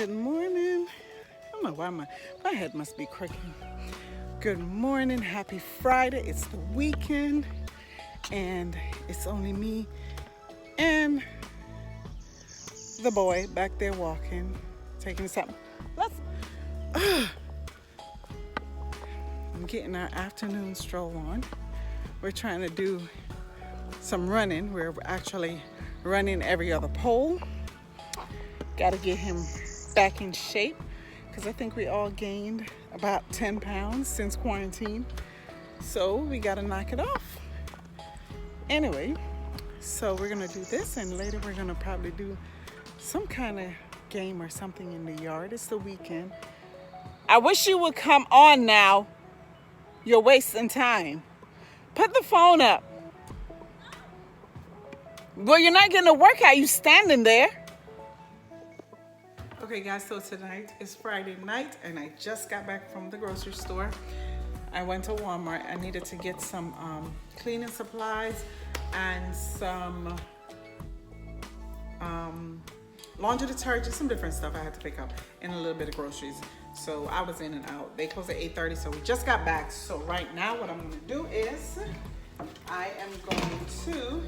Good morning. I don't know why my head must be crooked. Good morning. Happy Friday. It's the weekend. And it's only me and the boy back there walking, taking something. I'm getting our afternoon stroll on. We're trying to do some running. We're actually running every other pole. Got to get him back in shape because I think we all gained about 10 pounds since quarantine. So we got to knock it off. Anyway, so we're going to do this, and later we're going to probably do some kind of game or something in the yard. It's the weekend. I wish you would come on now. You're wasting time. Put the phone up. Well, you're not getting a workout. You standing there. Okay, guys, so tonight is Friday night, and I just got back from the grocery store. I went to Walmart. I needed to get some cleaning supplies and some laundry detergent, some different stuff I had to pick up, and a little bit of groceries. So I was in and out. They closed at 8:30, so we just got back. So right now what I'm going to do is I am going to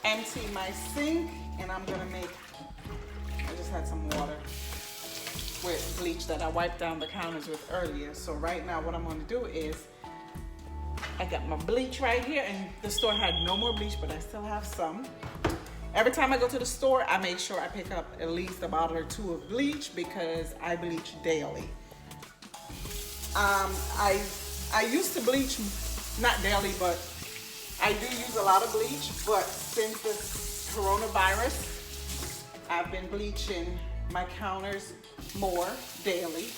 empty my sink, and I'm going to make, I just had some water with bleach that I wiped down the counters with earlier. So right now what I'm going to do is I got my bleach right here, and the store had no more bleach, but I still have some. Every time I go to the store, I make sure I pick up at least a bottle or two of bleach because I bleach daily. I used to bleach, not daily, but I do use a lot of bleach. But since this coronavirus, I've been bleaching my counters more daily.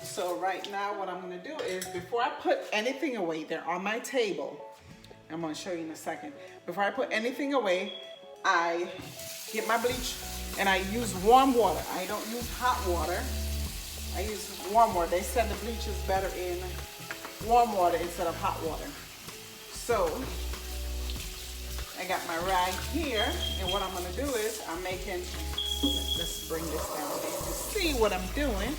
So right now what I'm going to do is, before I put anything away, they're on my table. I'm going to show you in a second. Before I put anything away, I get my bleach and I use warm water. I don't use hot water. I use warm water. They said the bleach is better in warm water instead of hot water. So I got my rag here, and what I'm going to do is I'm making, let's bring this down here to see what I'm doing.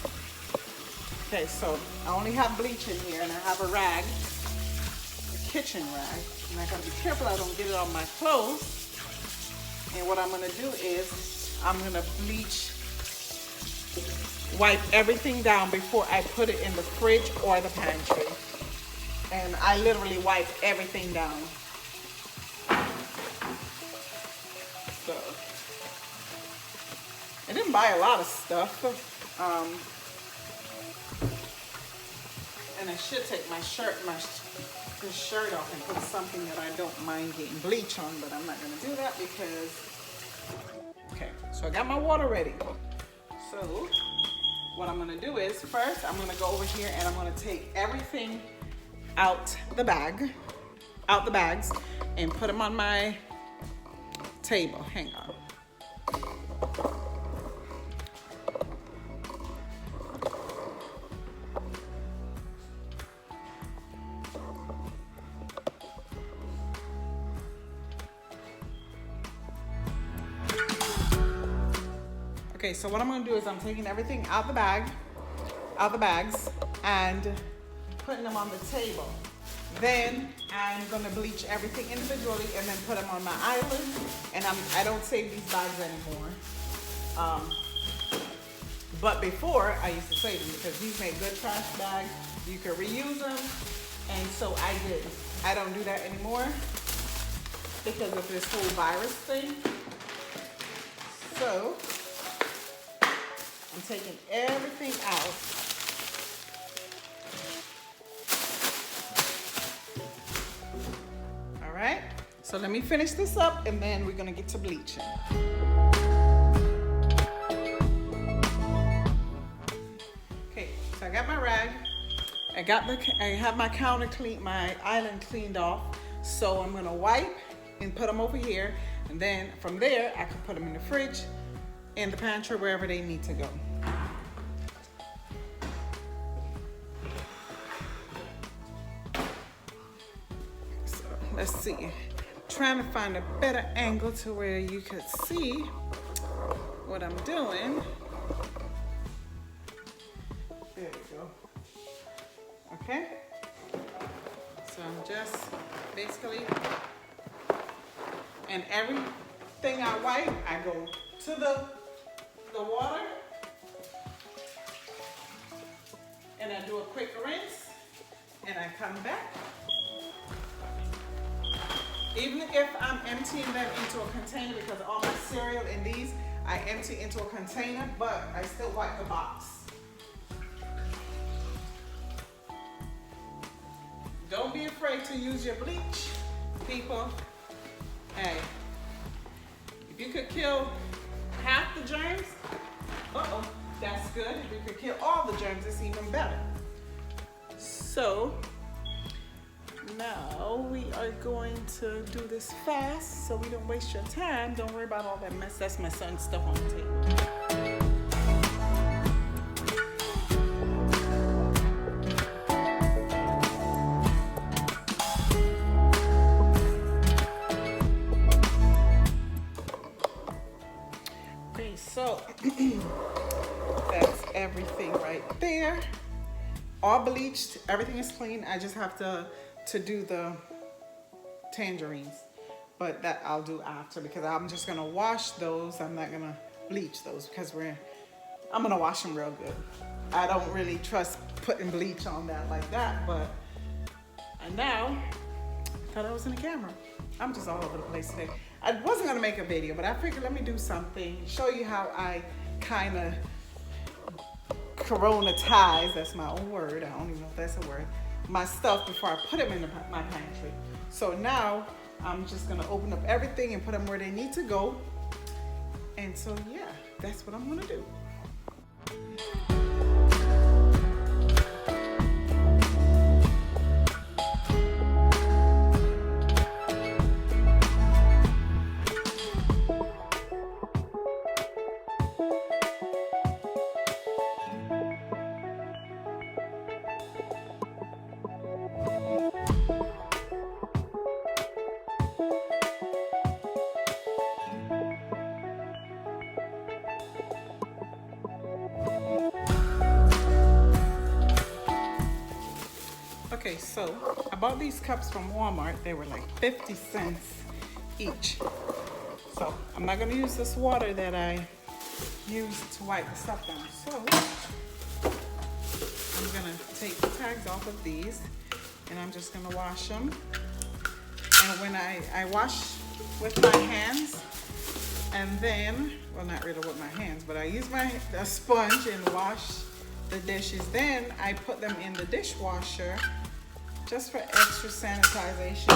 Okay, so I only have bleach in here, and I have a rag, a kitchen rag, and I got to be careful I don't get it on my clothes. And what I'm going to do is I'm going to bleach, wipe everything down before I put it in the fridge or the pantry. And I literally wipe everything down. So I didn't buy a lot of stuff. And I should take my shirt off and put something that I don't mind getting bleach on, but I'm not going to do that because, okay, so I got my water ready. So what I'm going to do is, first I'm going to go over here and I'm going to take everything out the bags, and put them on my table. Hang on. Okay, so what I'm going to do is I'm taking everything out the bags, and putting them on the table. Then I'm going to bleach everything individually and then put them on my island. And I don't save these bags anymore. But before, I used to save them because these make good trash bags. You can reuse them. And so I did. I don't do that anymore because of this whole virus thing. So I'm taking everything out. All right, so let me finish this up and then we're gonna get to bleaching. Okay, so I got my rag. I have my counter clean, my island cleaned off. So I'm gonna wipe and put them over here. And then from there, I can put them in the fridge, in the pantry, wherever they need to go. So let's see. Trying to find a better angle to where you could see what I'm doing. Okay? So I'm just basically, and everything I wipe, I go to the water and I do a quick rinse and I come back. Even if I'm emptying them into a container, because all my cereal in these, I empty into a container, but I still wipe the box. Don't be afraid to use your bleach, people. Hey, if you could kill half the germs, that's good. If you could kill all the germs, it's even better. So now we are going to do this fast so we don't waste your time. Don't worry about all that mess. That's my son's stuff on the table. Okay, so that's everything right there. All bleached, everything is clean. I just have to do the tangerines, but that I'll do after, because I'm just gonna wash those. I'm not gonna bleach those because I'm gonna wash them real good. I don't really trust putting bleach on that like that, but and now I thought I was in the camera. I'm just all over the place today. I wasn't gonna make a video, but I figured let me do something, show you how I kind of Coronatize, that's my own word, I don't even know if that's a word, my stuff before I put them in my pantry. So now I'm just gonna open up everything and put them where they need to go. And so yeah, that's what I'm gonna do. Okay, so I bought these cups from Walmart. They were like 50 cents each. So I'm not gonna use this water that I used to wipe the stuff down. So I'm gonna take the tags off of these and I'm just gonna wash them. And when I wash with my hands, and then, well, not really with my hands, but I use a sponge and wash the dishes. Then I put them in the dishwasher just for extra sanitization.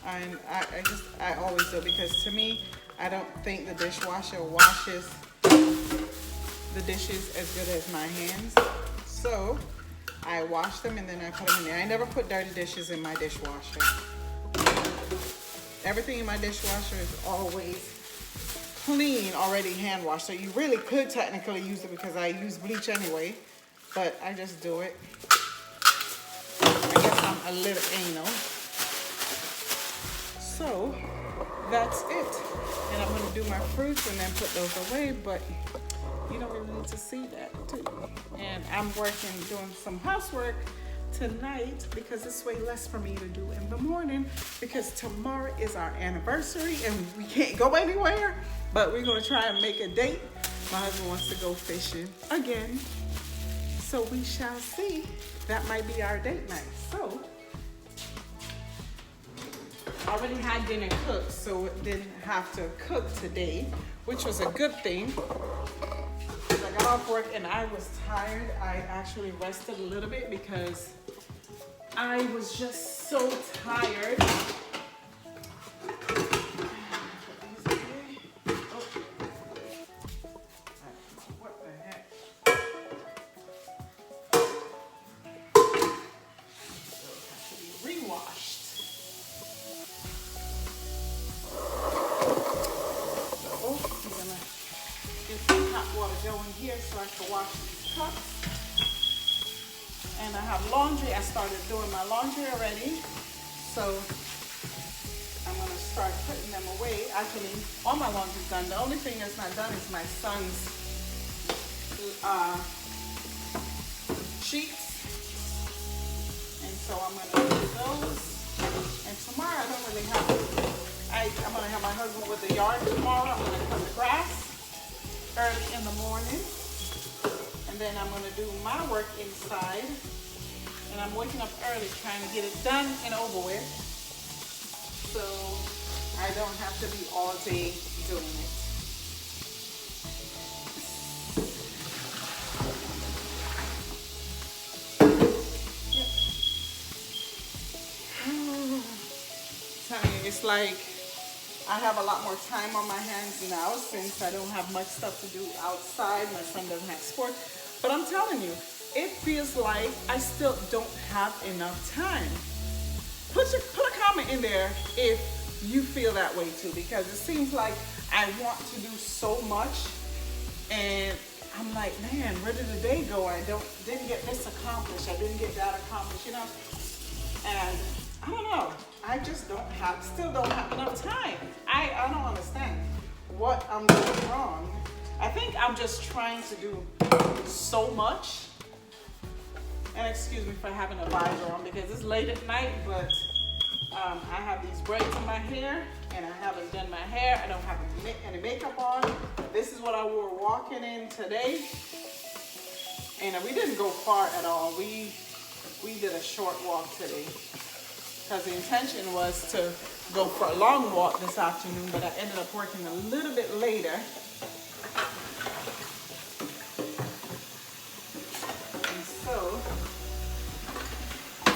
And I always do, because to me, I don't think the dishwasher washes the dishes as good as my hands. So I wash them and then I put them in there. I never put dirty dishes in my dishwasher. Everything in my dishwasher is always clean, already hand washed. So you really could technically use it, because I use bleach anyway, but I just do it. I guess I'm a little anal. So that's it. And I'm gonna do my fruits and then put those away, but you don't really need to see that too. And I'm doing some housework tonight, because it's way less for me to do in the morning, because tomorrow is our anniversary and we can't go anywhere, but we're gonna try and make a date. My husband wants to go fishing again, so we shall see. That might be our date night. So I already had dinner cooked, so didn't have to cook today, which was a good thing. I got off work and I was tired. I actually rested a little bit because I was just so tired. What the heck? Those have to be rewashed. So I'm gonna get some hot water going here so I can wash these cups. And I have laundry. I started doing my laundry already. So I'm gonna start putting them away. Actually, all my laundry's done. The only thing that's not done is my son's sheets. And so I'm gonna do those. And tomorrow I don't really have, I'm gonna have my husband with the yard tomorrow. I'm gonna cut the grass early in the morning. And then I'm gonna do my work inside. And I'm waking up early trying to get it done and over with. So I don't have to be all day doing it. It's like I have a lot more time on my hands now since I don't have much stuff to do outside. My son doesn't have sports. But I'm telling you, it feels like I still don't have enough time. Put a comment in there if you feel that way too, because it seems like I want to do so much and I'm like, man, where did the day go? I didn't get this accomplished. I didn't get that accomplished, you know? And I don't know. I just still don't have enough time. I don't understand what I'm doing wrong. I think I'm just trying to do so much. And excuse me for having a visor on because it's late at night, but I have these braids in my hair and I haven't done my hair. I don't have any makeup on. This is what I wore walking in today. And we didn't go far at all. We did a short walk today. Because the intention was to go for a long walk this afternoon, but I ended up working a little bit later. And so, I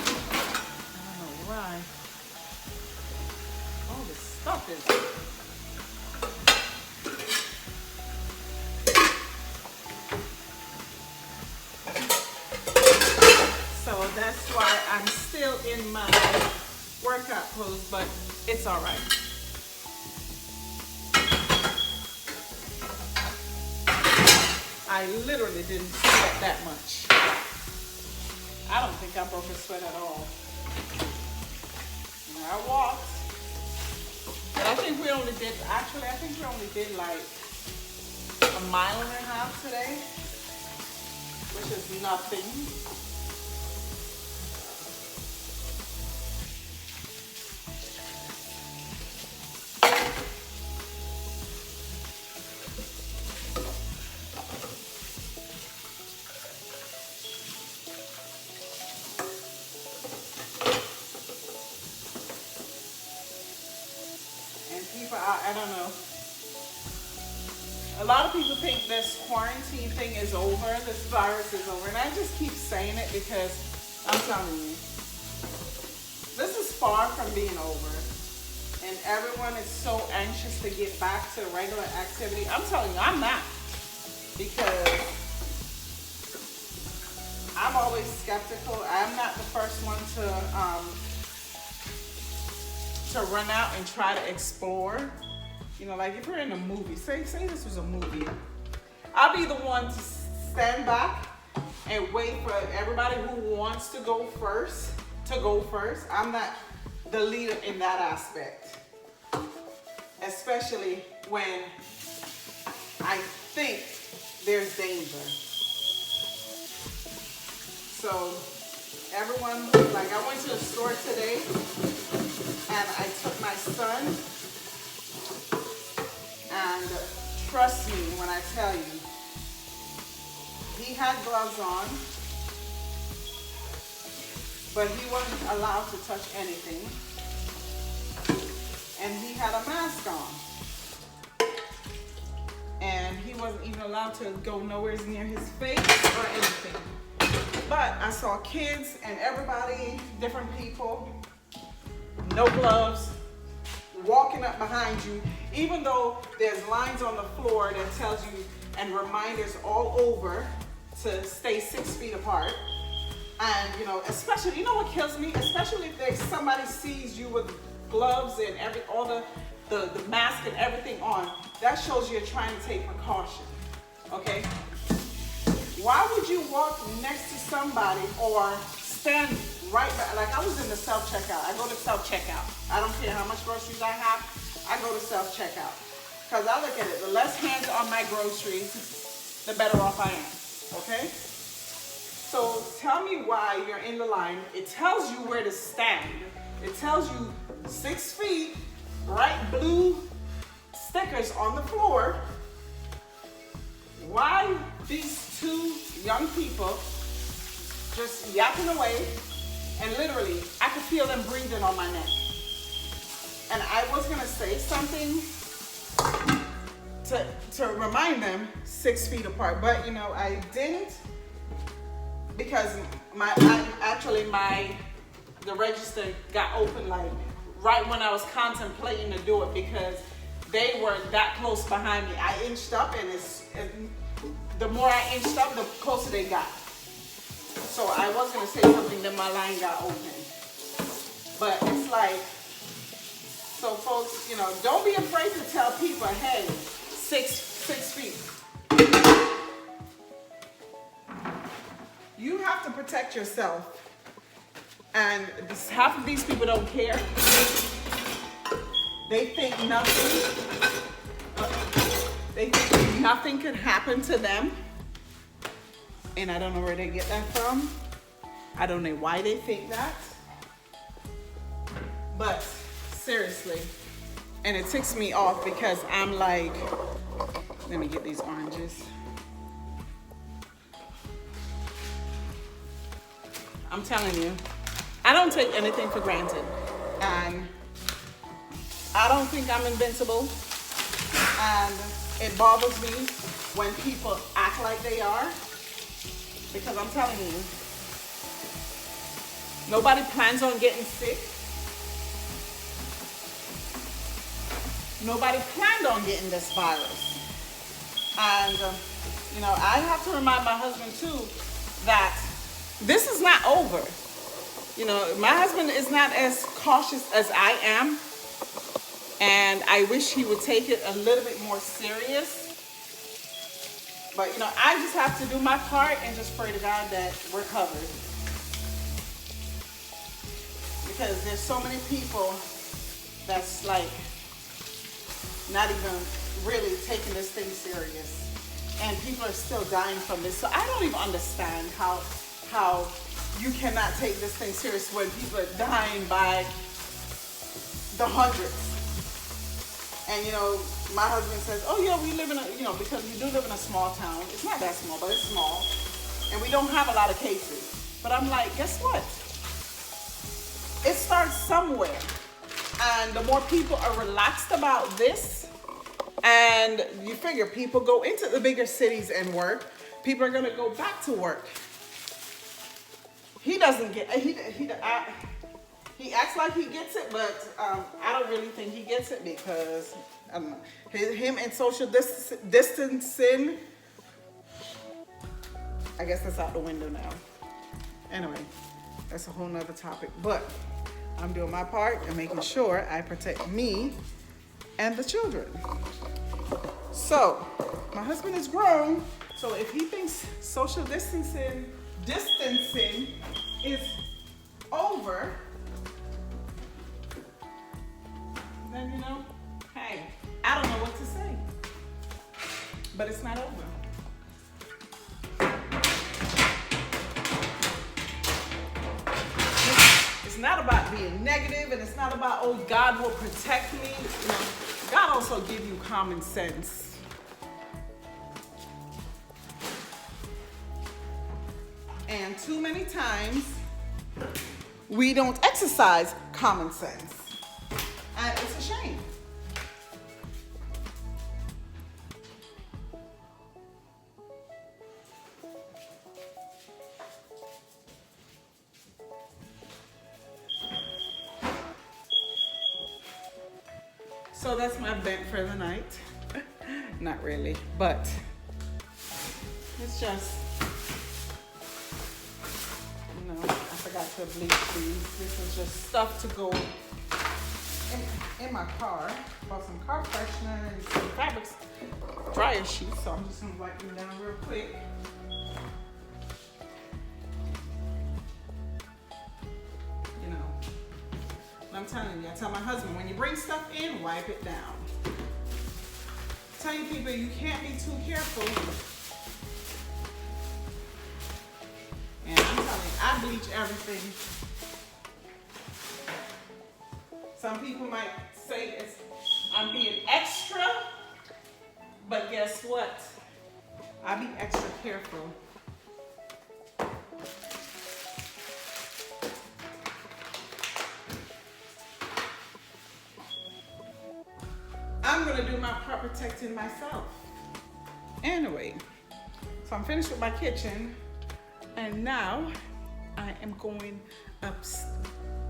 don't know why all this stuff is. So that's why I'm still in my workout pose, but it's all right. I literally didn't sweat that much. I don't think I broke a sweat at all. And I walked, but I think we only did like 1.5 miles today, which is nothing. I don't know. A lot of people think this quarantine thing is over, this virus is over, and I just keep saying it because I'm telling you, this is far from being over. And everyone is so anxious to get back to regular activity. I'm telling you, I'm not. Because I'm always skeptical. I'm not the first one to run out and try to explore. You know, like if you're in a movie, say this was a movie, I'll be the one to stand back and wait for everybody who wants to go first to go first. I'm not the leader in that aspect, especially when I think there's danger. So everyone, like I went to the store today and I took my son, and trust me when I tell you, he had gloves on, but he wasn't allowed to touch anything, and he had a mask on, and he wasn't even allowed to go nowhere near his face or anything. But I saw kids and everybody, different people, no gloves, walking up behind you, even though there's lines on the floor that tells you and reminders all over to stay 6 feet apart. And you know, especially, you know what kills me? Especially if somebody sees you with gloves and all the mask and everything on, that shows you're trying to take precaution, okay? Why would you walk next to somebody or stand right back? Like I was in the self-checkout. I go to self-checkout. I don't care how much groceries I have. I go to self-checkout. Because I look at it, the less hands on my groceries, the better off I am, okay? So tell me why you're in the line. It tells you where to stand. It tells you 6 feet, bright blue stickers on the floor. Why these 2 young people just yapping away, and literally I could feel them breathing on my neck. And I was gonna say something to remind them 6 feet apart, but you know, I didn't, because the register got open like right when I was contemplating to do it, because they were that close behind me. I inched up, and the more I inched up, the closer they got. So I was gonna say something, then my line got open. But it's like, so folks, you know, don't be afraid to tell people, hey, 6 feet. You have to protect yourself. And half of these people don't care. They think nothing could happen to them. And I don't know where they get that from. I don't know why they think that. But seriously, and it ticks me off because I'm like, let me get these oranges. I'm telling you, I don't take anything for granted. And I don't think I'm invincible. And it bothers me when people act like they are. Because I'm telling you, nobody plans on getting sick. Nobody planned on getting this virus. And, you know, I have to remind my husband too that this is not over. You know, my husband is not as cautious as I am. And I wish he would take it a little bit more serious. But, you know, I just have to do my part and just pray to God that we're covered. Because there's so many people that's like not even really taking this thing serious. And people are still dying from this. So I don't even understand how you cannot take this thing serious when people are dying by the hundreds. And, you know, my husband says, oh, yeah, we live in a, you know, because we do live in a small town. It's not that small, but it's small. And we don't have a lot of cases. But I'm like, guess what? It starts somewhere. And the more people are relaxed about this, and you figure people go into the bigger cities and work, people are going to go back to work. He doesn't get, he acts like he gets it, but I don't really think he gets it because, I don't know, him and social distancing, I guess that's out the window now. Anyway, that's a whole nother topic, but I'm doing my part and making sure I protect me and the children. So, my husband is grown, so if he thinks social distancing is over, then, you know, hey, I don't know what to say. But it's not over. It's not about being negative, and it's not about, oh, God will protect me. You know, God also give you common sense. And too many times, we don't exercise common sense. And it's a shame. So that's my vent for the night. Not really, but it's just, you know, I forgot to bleach these. This is just stuff to go in my car. Bought some car freshener and some fabrics dryer sheets, so I'm just gonna wipe them down real quick. You know, I'm telling you, I tell my husband, when you bring stuff in, wipe it down. Tell you people, you can't be too careful. I bleach everything. Some people might say I'm being extra, but guess what? I be extra careful. I'm gonna do my part protecting myself. Anyway, so I'm finished with my kitchen, and now I am going upstairs.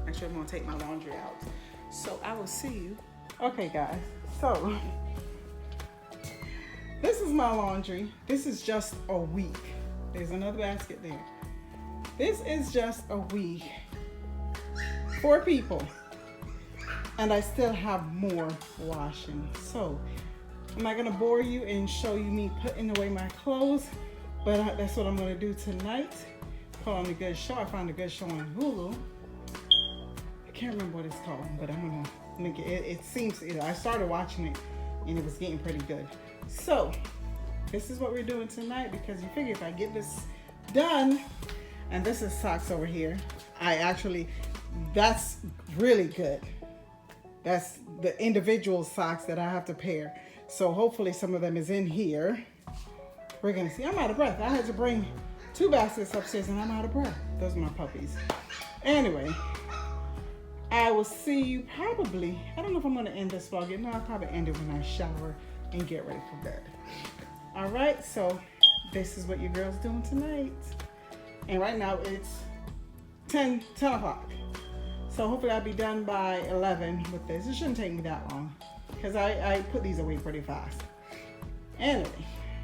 Actually, I'm gonna take my laundry out. So I will see you. Okay, guys, so this is my laundry. This is just a week. There's another basket there. This is just a week. 4 people. And I still have more washing. So I'm not gonna bore you and show you me putting away my clothes, but that's what I'm gonna do tonight. Put on a good show. I found a good show on Hulu. I can't remember what it's called, but I'm gonna link it. It seems, I started watching it and it was getting pretty good. So this is what we're doing tonight, because you figure if I get this done, and this is socks over here. That's really good. That's the individual socks that I have to pair. So hopefully some of them is in here. We're gonna see. I'm out of breath. I had to bring 2 baskets upstairs and I'm out of breath. Those are my puppies. Anyway, I will see you probably, I don't know if I'm gonna end this vlog. No, I'll probably end it when I shower and get ready for bed. All right, so this is what your girl's doing tonight. And right now it's 10 o'clock. So hopefully I'll be done by 11 with this. It shouldn't take me that long, because I put these away pretty fast. Anyway,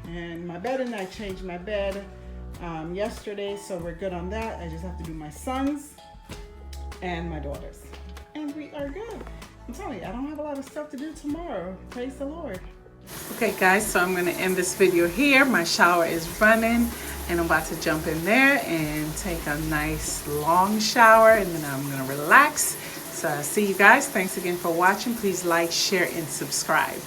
and my bed, and I changed my bed yesterday, so we're good on that. I just have to do my son's and my daughter's. And we are good. I'm telling you, I don't have a lot of stuff to do tomorrow. Praise the Lord. Okay guys, so I'm gonna end this video here. My shower is running and I'm about to jump in there and take a nice long shower, and then I'm gonna relax. So I'll see you guys. Thanks again for watching. Please like, share, and subscribe.